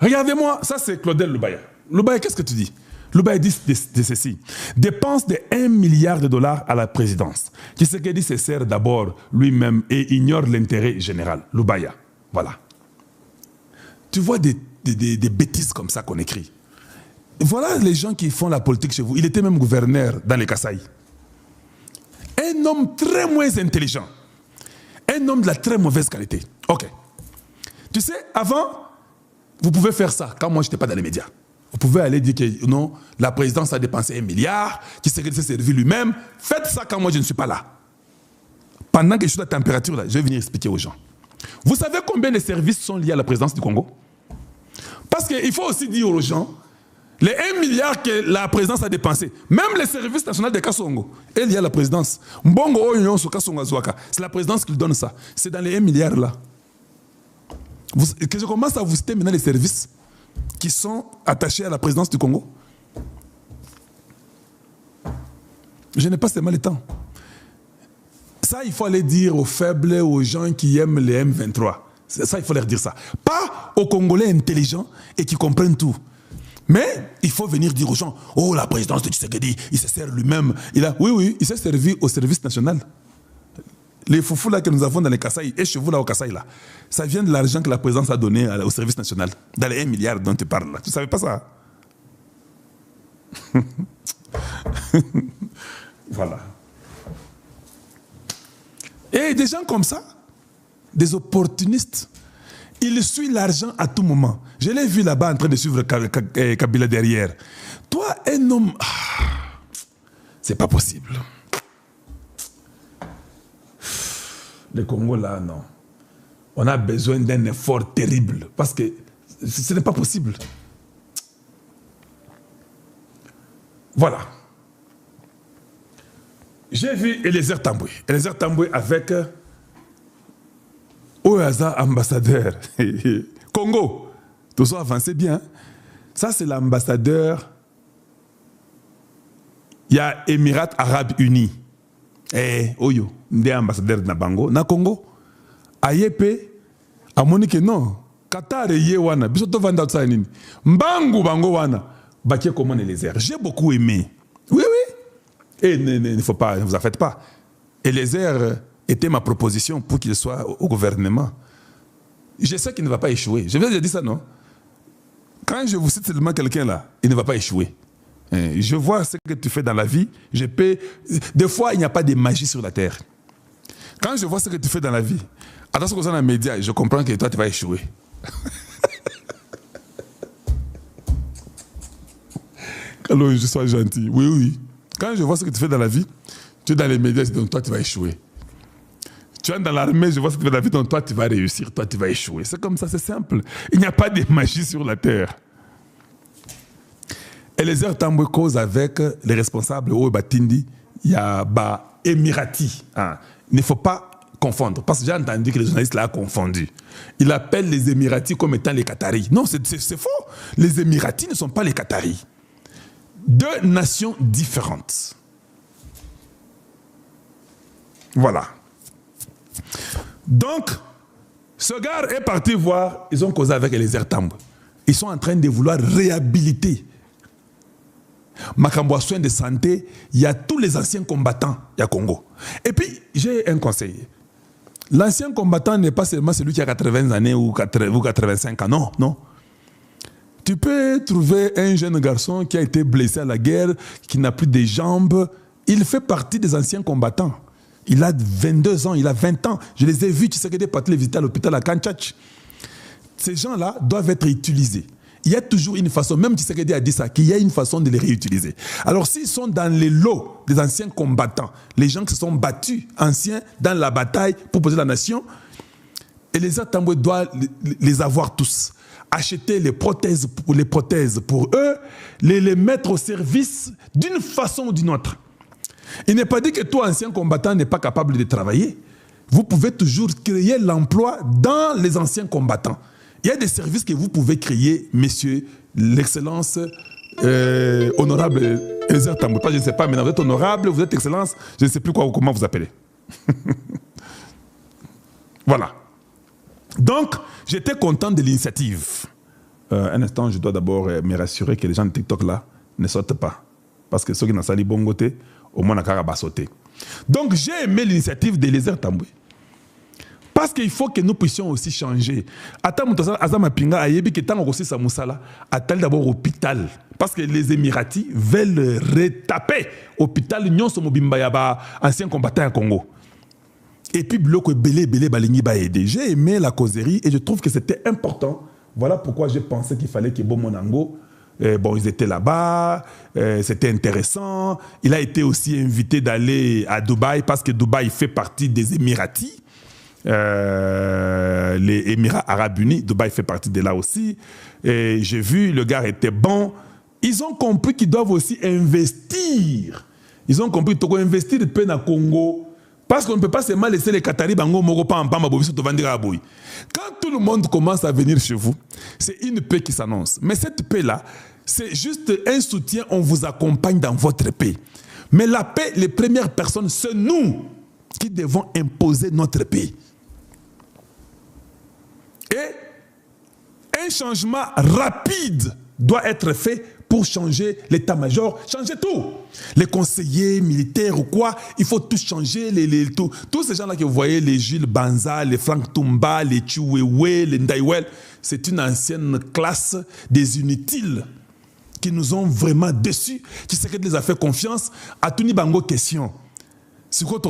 Regardez-moi, ça c'est Claudel Loubaya. Loubaya, qu'est-ce que tu dis? Loubaya dit de ceci. Dépense de 1 milliard de dollars à la présidence. Tshisekedi se sert d'abord lui-même et ignore l'intérêt général. Loubaya, voilà. Tu vois des bêtises comme ça qu'on écrit. Voilà les gens qui font la politique chez vous. Il était même gouverneur dans les Kasaï. Un homme très moins intelligent. Un homme de la très mauvaise qualité. Ok. Tu sais, avant, vous pouvez faire ça quand moi je n'étais pas dans les médias. Vous pouvez aller dire que non, la présidence a dépensé 1 milliard, qui s'est servi lui-même. Faites ça quand moi je ne suis pas là. Pendant que je suis à la température, là, je vais venir expliquer aux gens. Vous savez combien de services sont liés à la présidence du Congo? Parce qu'il faut aussi dire aux gens, les 1 milliard que la présidence a dépensé, même les services nationaux de Kassongo, est lié à la présidence. C'est la présidence qui donne ça. C'est dans les 1 milliard là. Que je commence à vous citer maintenant les services qui sont attachés à la présidence du Congo. Je n'ai pas seulement le temps. Ça, il faut aller dire aux faibles, aux gens qui aiment les M23. Ça, il faut leur dire ça. Pas aux Congolais intelligents et qui comprennent tout. Mais il faut venir dire aux gens, oh, la présidence de Tshisekedi, il se sert lui-même. Oui, il s'est servi au service national. Les foufous là que nous avons dans les Kasaï, et chez vous là au Kasaï là, ça vient de l'argent que la présidence a donné au service national. Dans les 1 milliard dont tu parles là. Tu ne savais pas ça? Voilà. Et des gens comme ça, des opportunistes, ils suivent l'argent à tout moment. Je l'ai vu là-bas en train de suivre Kabila derrière. Toi, un homme... c'est pas possible. Le Congo, là, non. On a besoin d'un effort terrible parce que ce n'est pas possible. Voilà. J'ai vu Eliezer Tamboué. Eliezer Tamboué avec Oyaza ambassadeur. Congo. Tout ça avancé bien. Ça, c'est l'ambassadeur. Il y a Émirats Arabes Unis. Oyo, des ambassadeurs de Bango, na Congo. Ayepe, a Monique non. Qatar et Yewana, bisoto vanda tsanini. Mbangu bango wana, baké comment les airs. J'ai beaucoup aimé. Oui. Et il ne faut pas, ne vous en faites pas. Et les airs était ma proposition pour qu'il soit au gouvernement. Je sais qu'il ne va pas échouer. Je vous ai dit ça, non? Quand je vous cite seulement quelqu'un là, il ne va pas échouer. Je vois ce que tu fais dans la vie. Je peux... Des fois, il n'y a pas de magie sur la terre. Quand je vois ce que tu fais dans la vie, attention que ça dans les médias, je comprends que toi, tu vas échouer. Alors, je sois gentil. Oui. Quand je vois ce que tu fais dans la vie, tu es dans les médias, donc toi, tu vas échouer. Tu es dans l'armée, je vois ce que tu fais dans la vie, donc toi, tu vas réussir, toi, tu vas échouer. C'est comme ça, c'est simple. Il n'y a pas de magie sur la terre. Eliezer Tamboué cause avec les responsables au Batindi, il y a Émirati. Il ne faut pas confondre, parce que j'ai entendu que les journalistes l'ont confondu. Il appelle les Émiratis comme étant les Qataris. Non, c'est faux. Les Émiratis ne sont pas les Qataris. Deux nations différentes. Voilà. Donc, ce gars est parti voir, ils ont causé avec Eliezer Tamboué. Ils sont en train de vouloir réhabiliter. Makambo soins de santé, il y a tous les anciens combattants, il y a Congo. Et puis, j'ai un conseil. L'ancien combattant n'est pas seulement celui qui a 80 années ou 85 ans, non. Tu peux trouver un jeune garçon qui a été blessé à la guerre, qui n'a plus de jambes. Il fait partie des anciens combattants. Il a 22 ans, il a 20 ans. Je les ai vus, tu sais que des partis les visiter à l'hôpital à Kanchach. Ces gens-là doivent être utilisés. Il y a toujours une façon, même Tshisekedi a dit ça, qu'il y a une façon de les réutiliser. Alors s'ils sont dans les lots des anciens combattants, les gens qui se sont battus, anciens, dans la bataille pour poser la nation, Eliezer Tamboué doit les avoir tous. Acheter les prothèses pour eux, les mettre au service d'une façon ou d'une autre. Il n'est pas dit que toi, ancien combattant, n'est pas capable de travailler. Vous pouvez toujours créer l'emploi dans les anciens combattants. Il y a des services que vous pouvez créer, messieurs, l'excellence honorable Eliezer Tamboué. Je ne sais pas, mais vous êtes honorable, vous êtes excellence, je ne sais plus comment vous appelez. Voilà. Donc, j'étais content de l'initiative un instant, je dois d'abord me rassurer que les gens de TikTok là ne sortent pas. Parce que ceux qui n'ont pas bon côté, au moins, on a sauté. Donc, j'ai aimé l'initiative d'Eliezer Tambwe. Parce qu'il faut que nous puissions aussi changer. Attends, Azama Pinga a yebi que tant aussi sa moussala attend d'abord hôpital. Parce que les Émiratis veulent retaper hôpital Nyon Somobimba Yaba, ancien combattant à Congo. Et puis, bloc belé balingi ba aider. J'ai aimé la causerie et je trouve que c'était important. Voilà pourquoi j'ai pensé qu'il fallait que Bomonango, bon, ils étaient là-bas, c'était intéressant. Il a été aussi invité d'aller à Dubaï parce que Dubaï fait partie des Émiratis. Les Émirats Arabes Unis, Dubaï fait partie de là aussi. Et j'ai vu, le gars était bon. Ils ont compris qu'ils doivent aussi investir. Ils ont compris qu'ils doivent investir de peine à Congo. Parce qu'on ne peut pas seulement laisser les Qataris bango moro pa en pamba bobiso to vendre à boy. Quand tout le monde commence à venir chez vous, c'est une paix qui s'annonce. Mais cette paix-là, c'est juste un soutien, on vous accompagne dans votre paix. Mais la paix, les premières personnes, c'est nous qui devons imposer notre paix. Et un changement rapide doit être fait pour changer l'état-major, changer tout. Les conseillers militaires ou quoi, il faut tout changer. Tous ces gens-là que vous voyez, les Jules Banza, les Frank Tumba, les Chiwewe, les Ndaiwel, c'est une ancienne classe des inutiles qui nous ont vraiment déçus, qui les a fait confiance à Tuni Bango question. Si vous avez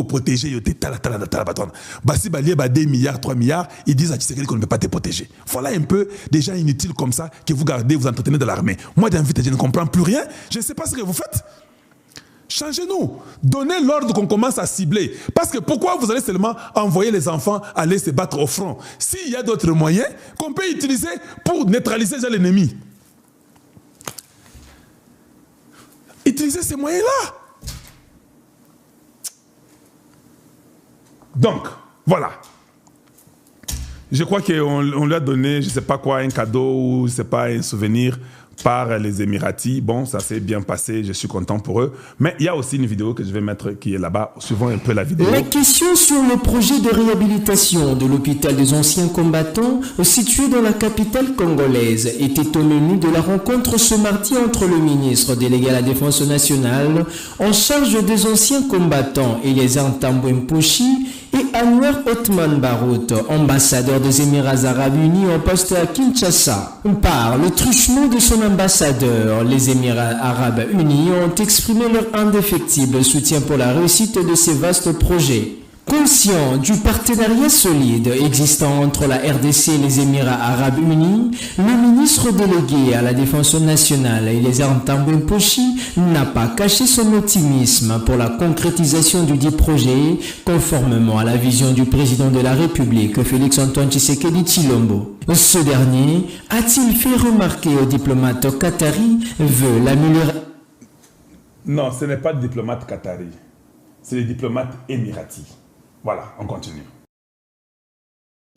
protéger, si vous avez 2 milliards, 3 milliards, ils disent à Tshisekedi qu'on ne peut pas te protéger. Voilà un peu des gens inutiles comme ça que vous gardez, vous entretenez de l'armée. Moi, je ne comprends plus rien. Je ne sais pas ce que vous faites. Changez-nous. Donnez l'ordre qu'on commence à cibler. Parce que pourquoi vous allez seulement envoyer les enfants aller se battre au front s'il y a d'autres moyens qu'on peut utiliser pour neutraliser l'ennemi? Utilisez ces moyens-là. Donc, voilà. Je crois qu'on lui a donné, je ne sais pas quoi, un cadeau ou je ne sais pas, un souvenir par les Émiratis. Bon, ça s'est bien passé, je suis content pour eux. Mais il y a aussi une vidéo que je vais mettre qui est là-bas, suivant un peu la vidéo. La question sur le projet de réhabilitation de l'hôpital des anciens combattants situé dans la capitale congolaise était au menu de la rencontre ce mardi entre le ministre délégué à la Défense nationale en charge des anciens combattants Eliezer Tambwe Mposhi et Anwar Othman Barout, ambassadeur des Émirats Arabes Unis en poste à Kinshasa. Par le truchement de son ambassadeur, les Émirats Arabes Unis ont exprimé leur indéfectible soutien pour la réussite de ces vastes projets. Conscient du partenariat solide existant entre la RDC et les Émirats Arabes Unis, le ministre délégué à la Défense nationale, Eliezer Tambwe Mposhi, n'a pas caché son optimisme pour la concrétisation du dit projet, conformément à la vision du président de la République, Félix-Antoine Tshisekedi Tshilombo. Ce dernier a-t-il fait remarquer au diplomate qatari veut l'améliorer? Non, ce n'est pas le diplomate qatari, c'est le diplomate émirati. Voilà, on continue.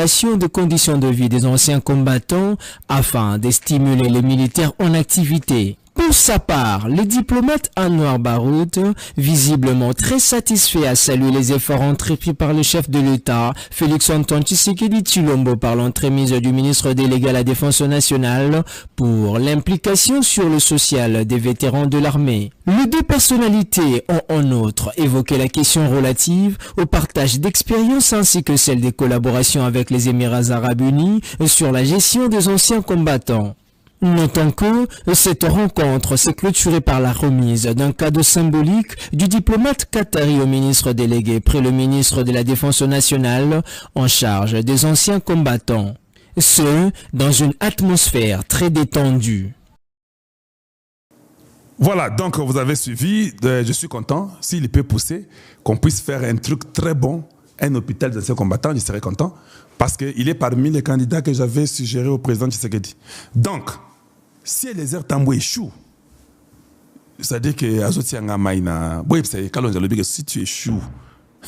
Des conditions de vie des anciens combattants afin de stimuler les militaires en activité. Pour sa part, le diplomate Anwar Barout, visiblement très satisfait, a salué les efforts entrepris par le chef de l'État, Félix-Antoine Tshisekedi Tshilombo, par l'entremise du ministre délégué à la Défense nationale pour l'implication sur le social des vétérans de l'armée. Les deux personnalités ont en outre évoqué la question relative au partage d'expériences ainsi que celle des collaborations avec les Émirats Arabes Unis sur la gestion des anciens combattants. Notons que cette rencontre s'est clôturée par la remise d'un cadeau symbolique du diplomate qatari au ministre délégué près le ministre de la Défense nationale en charge des anciens combattants. Ce, dans une atmosphère très détendue. Voilà, donc vous avez suivi, je suis content, s'il peut pousser, qu'on puisse faire un truc très bon, un hôpital d'anciens combattants, je serais content, parce qu'il est parmi les candidats que j'avais suggéré au président Tshisekedi. Donc, si Eliezer Tambwe échoue, c'est-à-dire que Azotianga Maïna, si tu échoues,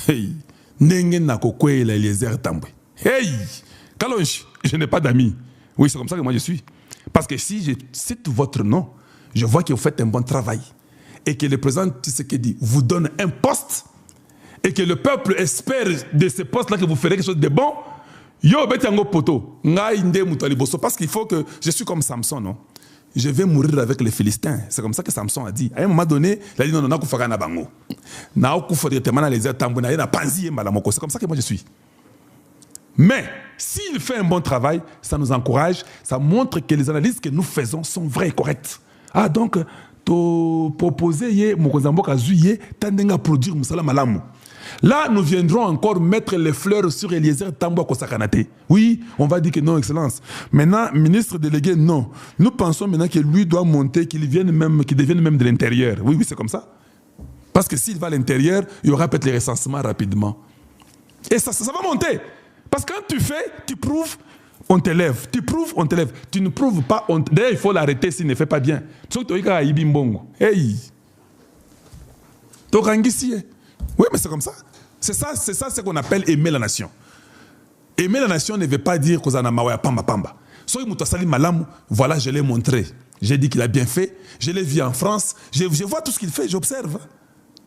hey, Nengen Nakokwe Eliezer Tambwe. Hey, Kalonji, je n'ai pas d'amis. Oui, c'est comme ça que moi je suis. Parce que si je cite votre nom, je vois que vous faites un bon travail. Et que le président Tshisekedi vous donne un poste, et que le peuple espère de ce poste-là que vous ferez quelque chose de bon, Yo, betango poto. Nga inde mutali bosso. Parce qu'il faut que je suis comme Samson, non? Je vais mourir avec les Philistins. C'est comme ça que Samson a dit. À un moment donné, il a dit non, non, non, na bango. Na okufa directement les étambo na panzi malamoko. C'est comme ça que moi je suis. Mais s'il fait un bon travail, ça nous encourage, ça montre que les analyses que nous faisons sont vraies et correctes. Ah donc to proposer ye mokozambo kazuye tandenga produire musala malamu. Là, nous viendrons encore mettre les fleurs sur Eliezer Tambo Kosakanate. Oui, on va dire que non, Excellence. Maintenant, ministre délégué, non. Nous pensons maintenant que lui doit monter, qu'il devienne même de l'intérieur. Oui, oui, c'est comme ça. Parce que s'il va à l'intérieur, il y aura peut-être les recensements rapidement. Et ça va monter. Parce que quand tu fais, tu prouves, on t'élève. Tu prouves, on t'élève. Tu ne prouves pas, d'ailleurs, il faut l'arrêter s'il ne fait pas bien. Hey! Oui, mais c'est comme ça. C'est ça ce qu'on appelle aimer la nation. Aimer la nation ne veut pas dire que Zanamawaya pamba pamba. Soy Moutasali Malam, voilà, je l'ai montré. J'ai dit qu'il a bien fait. Je l'ai vu en France. Je vois tout ce qu'il fait, j'observe.